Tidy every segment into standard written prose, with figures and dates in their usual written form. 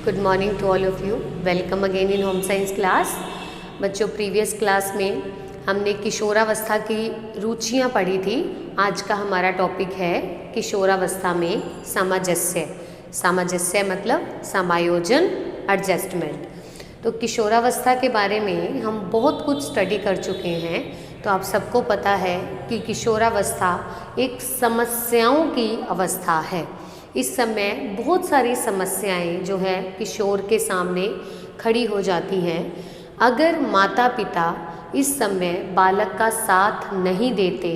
Good morning to all of you. Welcome again in home science class. बच्चों, previous class में हमने किशोरावस्था की रुचियाँ पढ़ी थी। आज का हमारा टॉपिक है किशोरावस्था में सामंजस्य। सामंजस्य मतलब समायोजन, एडजस्टमेंट। तो किशोरावस्था के बारे में हम बहुत कुछ स्टडी कर चुके हैं। तो आप सबको पता है कि किशोरावस्था एक समस्याओं की अवस्था है। इस समय बहुत सारी समस्याएं जो है किशोर के सामने खड़ी हो जाती हैं। अगर माता पिता इस समय बालक का साथ नहीं देते,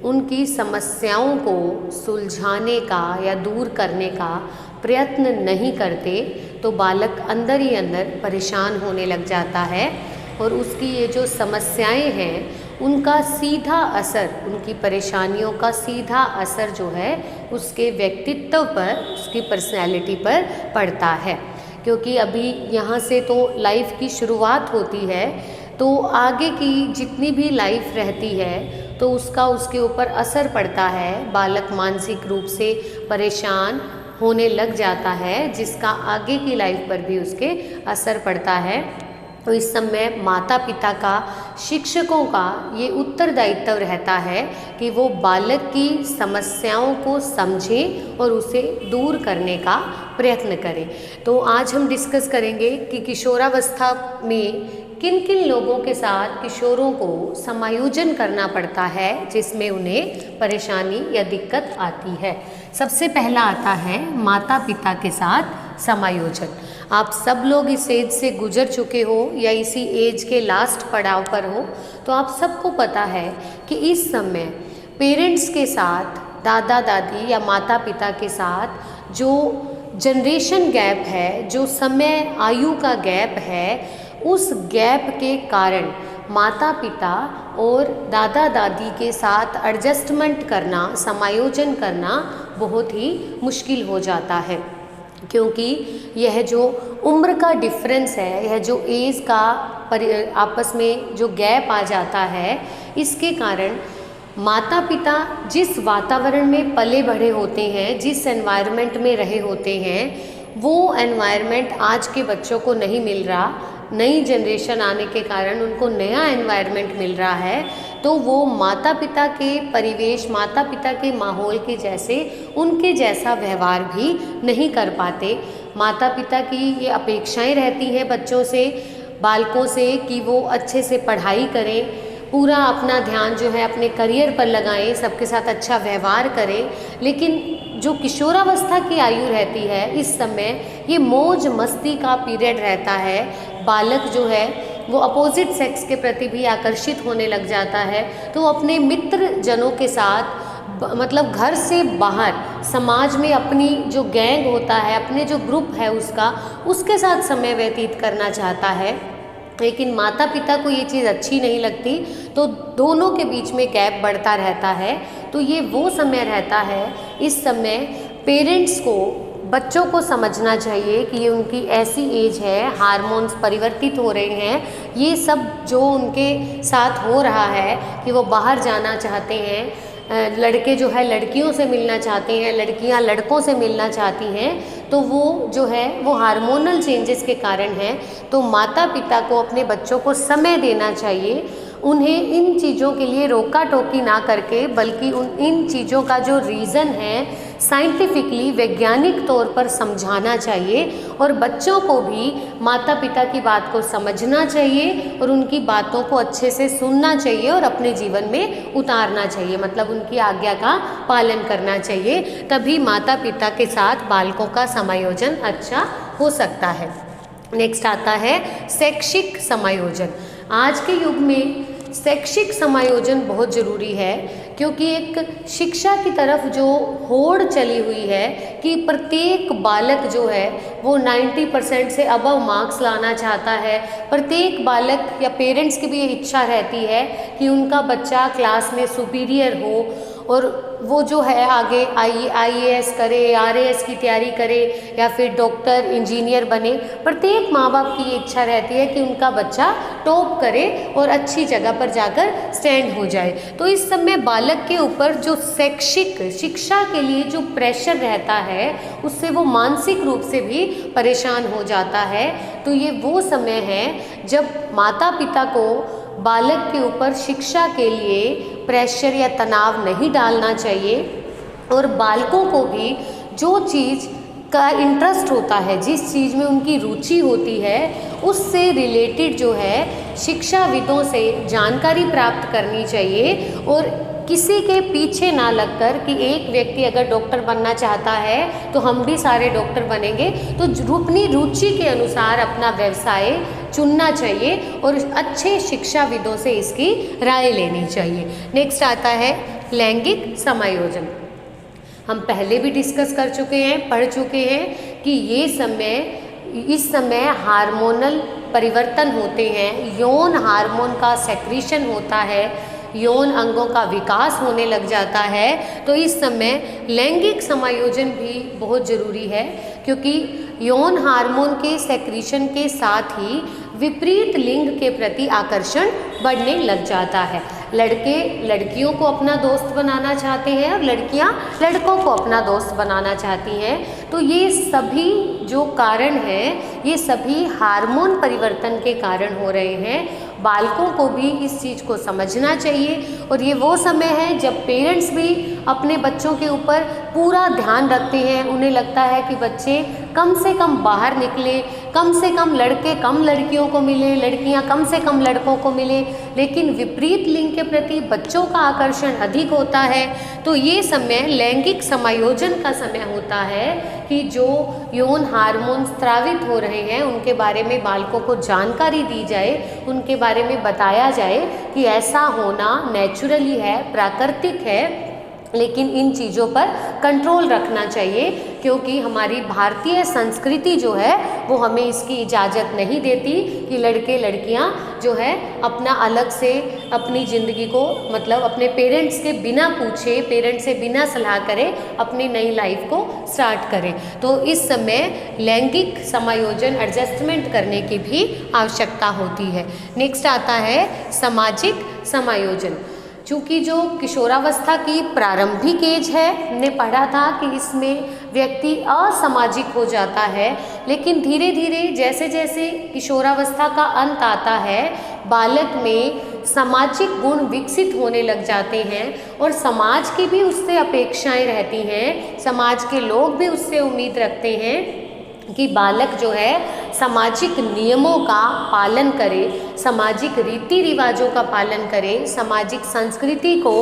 उनकी समस्याओं को सुलझाने का या दूर करने का प्रयत्न नहीं करते, तो बालक अंदर ही अंदर परेशान होने लग जाता है और उसकी ये जो समस्याएं हैं उनका सीधा असर, उनकी परेशानियों का सीधा असर जो है उसके व्यक्तित्व पर, उसकी पर्सनैलिटी पर पड़ता है। क्योंकि अभी यहाँ से तो लाइफ की शुरुआत होती है, तो आगे की जितनी भी लाइफ रहती है तो उसका उसके ऊपर असर पड़ता है। बालक मानसिक रूप से परेशान होने लग जाता है, जिसका आगे की लाइफ पर भी उसके असर पड़ता है। तो इस समय माता पिता का, शिक्षकों का ये उत्तरदायित्व रहता है कि वो बालक की समस्याओं को समझें और उसे दूर करने का प्रयत्न करें। तो आज हम डिस्कस करेंगे कि किशोरावस्था में किन किन लोगों के साथ किशोरों को समायोजन करना पड़ता है, जिसमें उन्हें परेशानी या दिक्कत आती है। सबसे पहला आता है माता पिता के साथ समायोजन। आप सब लोग इस एज से गुजर चुके हो या इसी एज के लास्ट पड़ाव पर हो, तो आप सबको पता है कि इस समय पेरेंट्स के साथ, दादा दादी या माता पिता के साथ जो जनरेशन गैप है, जो समय आयु का गैप है, उस गैप के कारण माता पिता और दादा दादी के साथ एडजस्टमेंट करना, समायोजन करना बहुत ही मुश्किल हो जाता है। क्योंकि यह जो उम्र का डिफरेंस है, यह जो एज का आपस में जो गैप आ जाता है, इसके कारण माता पिता जिस वातावरण में पले बढ़े होते हैं, जिस एनवायरनमेंट में रहे होते हैं, वो एनवायरनमेंट आज के बच्चों को नहीं मिल रहा। नई जनरेशन आने के कारण उनको नया एनवायरनमेंट मिल रहा है, तो वो माता पिता के परिवेश, माता पिता के माहौल के जैसे, उनके जैसा व्यवहार भी नहीं कर पाते। माता पिता की ये अपेक्षाएं रहती हैं बच्चों से, बालकों से, कि वो अच्छे से पढ़ाई करें, पूरा अपना ध्यान जो है अपने करियर पर लगाएं, सबके साथ अच्छा व्यवहार करें। लेकिन जो किशोरावस्था की आयु रहती है, इस समय ये मौज मस्ती का पीरियड रहता है। बालक जो है वो अपोजिट सेक्स के प्रति भी आकर्षित होने लग जाता है, तो अपने मित्र जनों के साथ, मतलब घर से बाहर समाज में अपनी जो गैंग होता है, अपने जो ग्रुप है उसके साथ समय व्यतीत करना चाहता है। लेकिन माता पिता को ये चीज़ अच्छी नहीं लगती, तो दोनों के बीच में गैप बढ़ता रहता है। तो ये वो समय रहता है, इस समय पेरेंट्स को, बच्चों को समझना चाहिए कि ये उनकी ऐसी एज है, हार्मोन्स परिवर्तित हो रहे हैं, ये सब जो उनके साथ हो रहा है कि वो बाहर जाना चाहते हैं, लड़के जो है लड़कियों से मिलना चाहते हैं, लड़कियां लड़कों से मिलना चाहती हैं, तो वो जो है वो हार्मोनल चेंजेस के कारण है। तो माता पिता को अपने बच्चों को समय देना चाहिए, उन्हें इन चीज़ों के लिए रोका टोकी ना करके, बल्कि इन चीज़ों का जो रीज़न है साइंटिफिकली, वैज्ञानिक तौर पर समझाना चाहिए। और बच्चों को भी माता पिता की बात को समझना चाहिए और उनकी बातों को अच्छे से सुनना चाहिए और अपने जीवन में उतारना चाहिए, मतलब उनकी आज्ञा का पालन करना चाहिए। तभी माता पिता के साथ बालकों का समायोजन अच्छा हो सकता है। नेक्स्ट आता है शैक्षिक समायोजन। आज के युग में शैक्षिक समायोजन बहुत ज़रूरी है, क्योंकि एक शिक्षा की तरफ जो होड़ चली हुई है कि प्रत्येक बालक जो है वो 90% से अबव मार्क्स लाना चाहता है। प्रत्येक बालक या पेरेंट्स की भी ये इच्छा रहती है कि उनका बच्चा क्लास में सुपीरियर हो और वो जो है आगे IAS करे, RAS की तैयारी करे या फिर डॉक्टर इंजीनियर बने। प्रत्येक माँ बाप की ये इच्छा रहती है कि उनका बच्चा टॉप करे और अच्छी जगह पर जाकर स्टैंड हो जाए। तो इस समय बालक के ऊपर जो शैक्षिक शिक्षा के लिए जो प्रेशर रहता है उससे वो मानसिक रूप से भी परेशान हो जाता है। तो ये वो समय है जब माता पिता को बालक के ऊपर शिक्षा के लिए प्रेशर या तनाव नहीं डालना चाहिए और बालकों को भी जो चीज़ का इंटरेस्ट होता है, जिस चीज़ में उनकी रुचि होती है, उससे रिलेटेड जो है शिक्षाविदों से जानकारी प्राप्त करनी चाहिए और किसी के पीछे ना लगकर कि एक व्यक्ति अगर डॉक्टर बनना चाहता है तो हम भी सारे डॉक्टर बनेंगे, तो अपनी रुचि के अनुसार अपना व्यवसाय चुनना चाहिए और अच्छे शिक्षाविदों से इसकी राय लेनी चाहिए। नेक्स्ट आता है लैंगिक समायोजन। हम पहले भी डिस्कस कर चुके हैं, पढ़ चुके हैं कि इस समय हार्मोनल परिवर्तन होते हैं, यौन हार्मोन का सेक्रीशन होता है, यौन अंगों का विकास होने लग जाता है। तो इस समय लैंगिक समायोजन भी बहुत ज़रूरी है, क्योंकि यौन हार्मोन के सेक्रीशन के साथ ही विपरीत लिंग के प्रति आकर्षण बढ़ने लग जाता है। लड़के लड़कियों को अपना दोस्त बनाना चाहते हैं और लड़कियां लड़कों को अपना दोस्त बनाना चाहती हैं। तो ये सभी जो कारण हैं, ये सभी हार्मोन परिवर्तन के कारण हो रहे हैं। बालकों को भी इस चीज़ को समझना चाहिए और ये वो समय है जब पेरेंट्स भी अपने बच्चों के ऊपर पूरा ध्यान रखते हैं। उन्हें लगता है कि बच्चे कम से कम बाहर निकले, कम से कम लड़के कम लड़कियों को मिले, लड़कियां कम से कम लड़कों को मिले, लेकिन विपरीत लिंग के प्रति बच्चों का आकर्षण अधिक होता है। तो ये समय लैंगिक समायोजन का समय होता है कि जो यौन हार्मोन स्रावित हो रहे हैं उनके बारे में बालकों को जानकारी दी जाए, उनके बारे में बताया जाए कि ऐसा होना नेचुरली है, प्राकृतिक है, लेकिन इन चीज़ों पर कंट्रोल रखना चाहिए, क्योंकि हमारी भारतीय संस्कृति जो है वो हमें इसकी इजाज़त नहीं देती कि लड़के लड़कियां जो है अपना अलग से अपनी ज़िंदगी को, मतलब अपने पेरेंट्स के बिना पूछे, पेरेंट्स से बिना सलाह करे अपनी नई लाइफ को स्टार्ट करें। तो इस समय लैंगिक समायोजन एडजस्टमेंट करने की भी आवश्यकता होती है। नेक्स्ट आता है सामाजिक समायोजन। चूँकि जो किशोरावस्था की प्रारंभिक एज है, हमने पढ़ा था कि इसमें व्यक्ति असामाजिक हो जाता है, लेकिन धीरे धीरे जैसे जैसे किशोरावस्था का अंत आता है बालक में सामाजिक गुण विकसित होने लग जाते हैं और समाज की भी उससे अपेक्षाएं रहती हैं, समाज के लोग भी उससे उम्मीद रखते हैं कि बालक जो है सामाजिक नियमों का पालन करे, सामाजिक रीति रिवाजों का पालन करे, सामाजिक संस्कृति को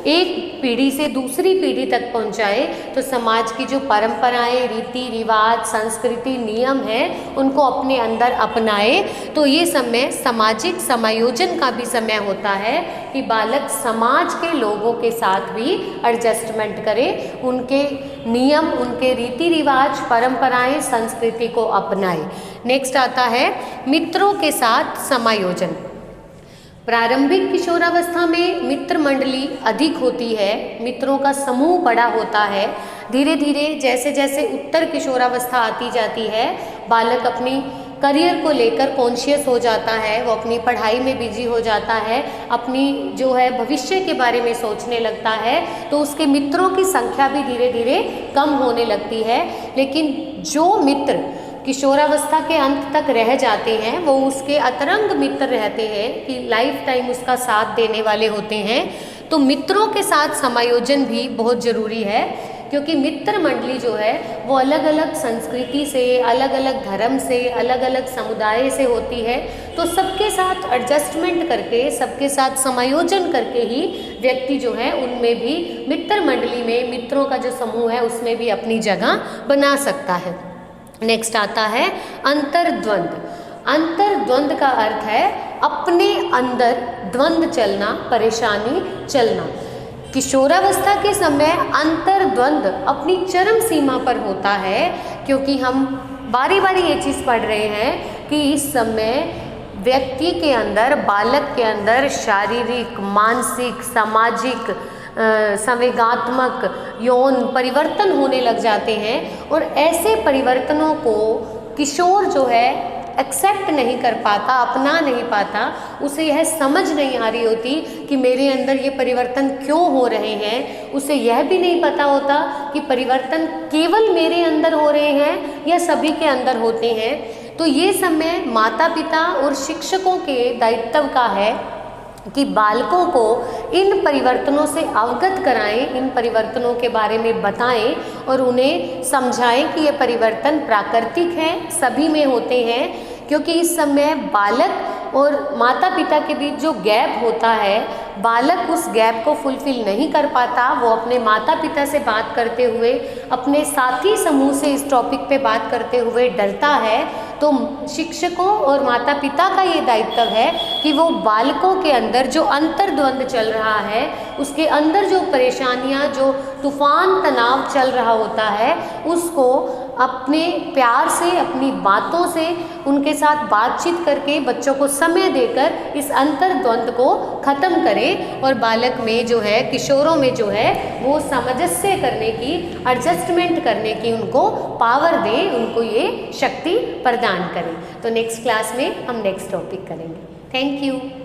एक पीढ़ी से दूसरी पीढ़ी तक पहुंचाए। तो समाज की जो परंपराएं, रीति रिवाज, संस्कृति, नियम हैं उनको अपने अंदर अपनाए। तो ये समय सामाजिक समायोजन का भी समय होता है कि बालक समाज के लोगों के साथ भी एडजस्टमेंट करे, उनके नियम, उनके रीति रिवाज, परंपराएं, संस्कृति को अपनाए। नेक्स्ट आता है मित्रों के साथ समायोजन। प्रारंभिक किशोरावस्था में मित्र मंडली अधिक होती है, मित्रों का समूह बड़ा होता है। धीरे धीरे जैसे जैसे उत्तर किशोरावस्था आती जाती है, बालक अपनी करियर को लेकर कॉन्शियस हो जाता है, वो अपनी पढ़ाई में बिजी हो जाता है, अपनी जो है भविष्य के बारे में सोचने लगता है, तो उसके मित्रों की संख्या भी धीरे धीरे कम होने लगती है। लेकिन जो मित्र किशोरावस्था के अंत तक रह जाते हैं वो उसके अतरंग मित्र रहते हैं कि लाइफ टाइम उसका साथ देने वाले होते हैं। तो मित्रों के साथ समायोजन भी बहुत ज़रूरी है, क्योंकि मित्र मंडली जो है वो अलग अलग संस्कृति से, अलग अलग धर्म से, अलग अलग समुदाय से होती है। तो सबके साथ एडजस्टमेंट करके, सबके साथ समायोजन करके ही व्यक्ति जो है उनमें भी मित्र मंडली में, मित्रों का जो समूह है उसमें भी अपनी जगह बना सकता है। नेक्स्ट आता है अंतर्द्वंद। अंतर्द्वंद का अर्थ है अपने अंदर द्वंद चलना, परेशानी चलना। किशोरावस्था के समय अंतर्द्वंद अपनी चरम सीमा पर होता है, क्योंकि हम बारी बारी ये चीज़ पढ़ रहे हैं कि इस समय व्यक्ति के अंदर, बालक के अंदर शारीरिक, मानसिक, सामाजिक संवेगात्मक यौन परिवर्तन होने लग जाते हैं और ऐसे परिवर्तनों को किशोर जो है एक्सेप्ट नहीं कर पाता, अपना नहीं पाता, उसे यह समझ नहीं आ रही होती कि मेरे अंदर ये परिवर्तन क्यों हो रहे हैं। उसे यह भी नहीं पता होता कि परिवर्तन केवल मेरे अंदर हो रहे हैं या सभी के अंदर होते हैं। तो ये समय माता पिता और शिक्षकों के दायित्व का है कि बालकों को इन परिवर्तनों से अवगत कराएं, इन परिवर्तनों के बारे में बताएं और उन्हें समझाएं कि ये परिवर्तन प्राकृतिक है, सभी में होते हैं। क्योंकि इस समय बालक और माता पिता के बीच जो गैप होता है, बालक उस गैप को फुलफिल नहीं कर पाता। वो अपने माता पिता से बात करते हुए, अपने साथी समूह से इस टॉपिक पे बात करते हुए डरता है। तो शिक्षकों और माता पिता का ये दायित्व है कि वो बालकों के अंदर जो अंतर्द्वंद चल रहा है, उसके अंदर जो परेशानियां, जो तूफान तनाव चल रहा होता है, उसको अपने प्यार से, अपनी बातों से उनके साथ बातचीत करके, बच्चों को समय देकर इस अंतर्द्वंद को ख़त्म करें और बालक में जो है, किशोरों में जो है, वो सामंजस्य करने की, एडजस्टमेंट करने की उनको पावर दें, उनको ये शक्ति प्रदान करें। तो नेक्स्ट क्लास में हम नेक्स्ट टॉपिक करेंगे। Thank you.